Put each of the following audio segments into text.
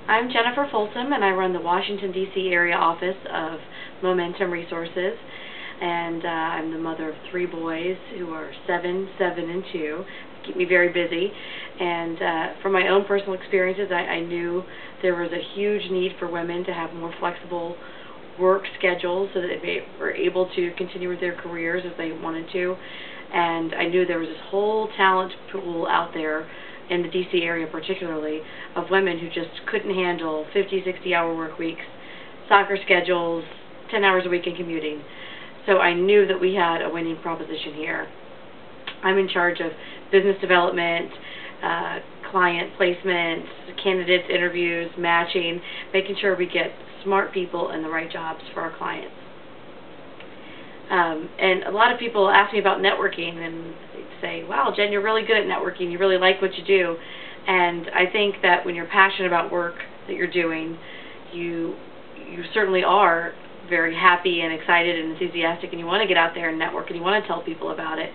I'm Jennifer Folsom, and I run the Washington, D.C. area office of Mom-entum Resources. And I'm the mother of 3 boys who are 7, 7, and 2. Keep me very busy. And from my own personal experiences, I knew there was a huge need for women to have more flexible work schedules so that they were able to continue with their careers as they wanted to. And I knew there was this whole talent pool out there in the D.C. area particularly, of women who just couldn't handle 50, 60-hour work weeks, soccer schedules, 10 hours a week in commuting. So I knew that we had a winning proposition here. I'm in charge of business development, client placements, candidates interviews, matching, making sure we get smart people in the right jobs for our clients. And a lot of people ask me about networking, and they say, wow, Jen, you're really good at networking. You really like what you do. And I think that when you're passionate about work that you're doing, you certainly are very happy and excited and enthusiastic, and you want to get out there and network, and you want to tell people about it.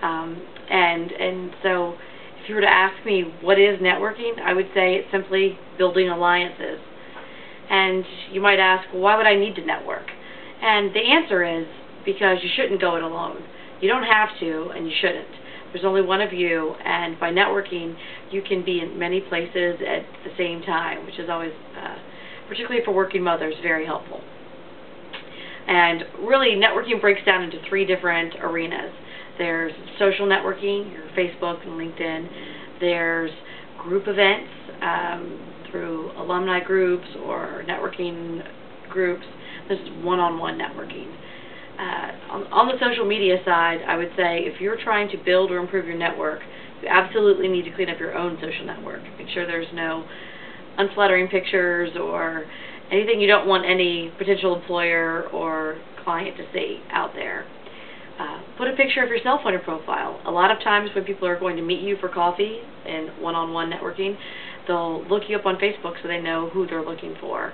And so if you were to ask me what is networking, I would say it's simply building alliances. And you might ask, well, why would I need to network? And the answer is because you shouldn't go it alone. You don't have to, and you shouldn't. There's only one of you, and by networking, you can be in many places at the same time, which is always, particularly for working mothers, very helpful. And really, networking breaks down into 3 different arenas. There's social networking, your Facebook and LinkedIn. There's group events through alumni groups or networking groups. There's one-on-one networking. On the social media side, I would say if you're trying to build or improve your network, you absolutely need to clean up your own social network. Make sure there's no unflattering pictures or anything you don't want any potential employer or client to see out there. Put a picture of yourself on your profile. A lot of times when people are going to meet you for coffee and one-on-one networking, they'll look you up on Facebook so they know who they're looking for.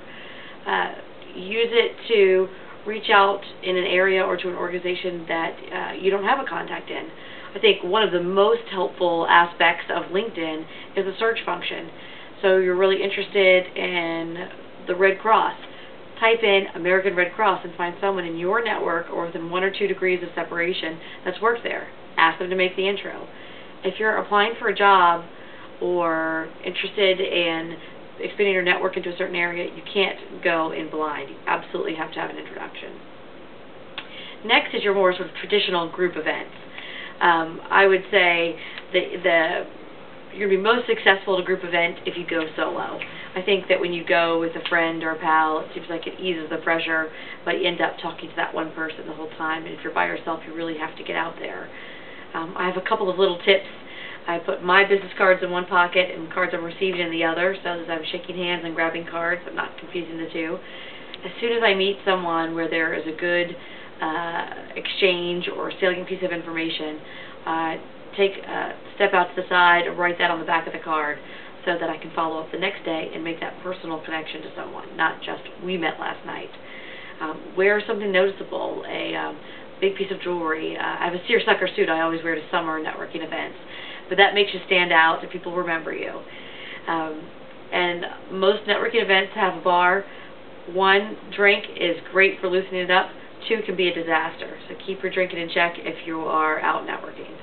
Use it to reach out in an area or to an organization that you don't have a contact in. I think one of the most helpful aspects of LinkedIn is the search function. So you're really interested in the Red Cross. Type in American Red Cross and find someone in your network or within 1 or 2 degrees of separation that's worked there. Ask them to make the intro. If you're applying for a job or interested in expanding your network into a certain area, you can't go in blind. You absolutely have to have an introduction. Next is your more sort of traditional group events. I would say you're going to be most successful at a group event if you go solo. I think that when you go with a friend or a pal, it seems like it eases the pressure, but you end up talking to that one person the whole time, and if you're by yourself, you really have to get out there. I have a couple of little tips. I put my business cards in one pocket and cards I'm receiving in the other, so as I'm shaking hands and grabbing cards, I'm not confusing the two. As soon as I meet someone where there is a good exchange or salient piece of information, take a step out to the side and write that on the back of the card so that I can follow up the next day and make that personal connection to someone, not just we met last night. Wear something noticeable, a big piece of jewelry. I have a seersucker suit I always wear to summer networking events, but that makes you stand out and people remember you. And most networking events have a bar. 1 drink is great for loosening it up. 2 can be a disaster, so keep your drinking in check if you are out networking.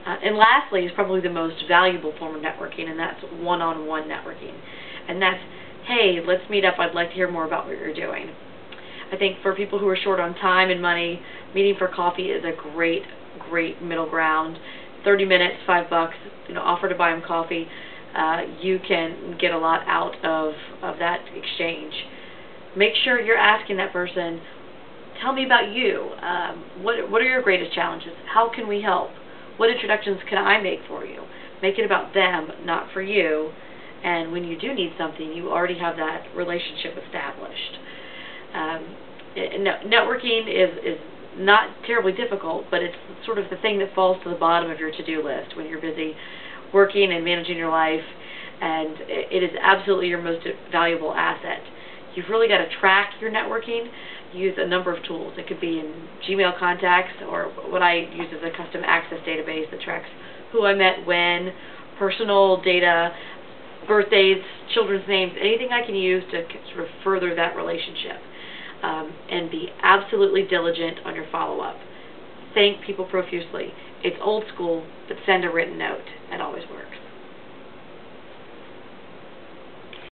And lastly is probably the most valuable form of networking, and that's one-on-one networking. And that's, hey, let's meet up. I'd like to hear more about what you're doing. I think for people who are short on time and money, meeting for coffee is a great, great middle ground. 30 minutes, $5, offer to buy them coffee. You can get a lot out of that exchange. Make sure you're asking that person, tell me about you. What are your greatest challenges? How can we help? What introductions can I make for you? Make it about them, not for you. And when you do need something, you already have that relationship established. Networking is not terribly difficult, but it's sort of the thing that falls to the bottom of your to-do list when you're busy working and managing your life, and it is absolutely your most valuable asset. You've really got to track your networking. Use a number of tools. It could be in Gmail contacts, or what I use is a custom access database that tracks who I met when, personal data, birthdays, children's names, anything I can use to sort of further that relationship. And be absolutely diligent on your follow-up. Thank people profusely. It's old school, but send a written note. That always works.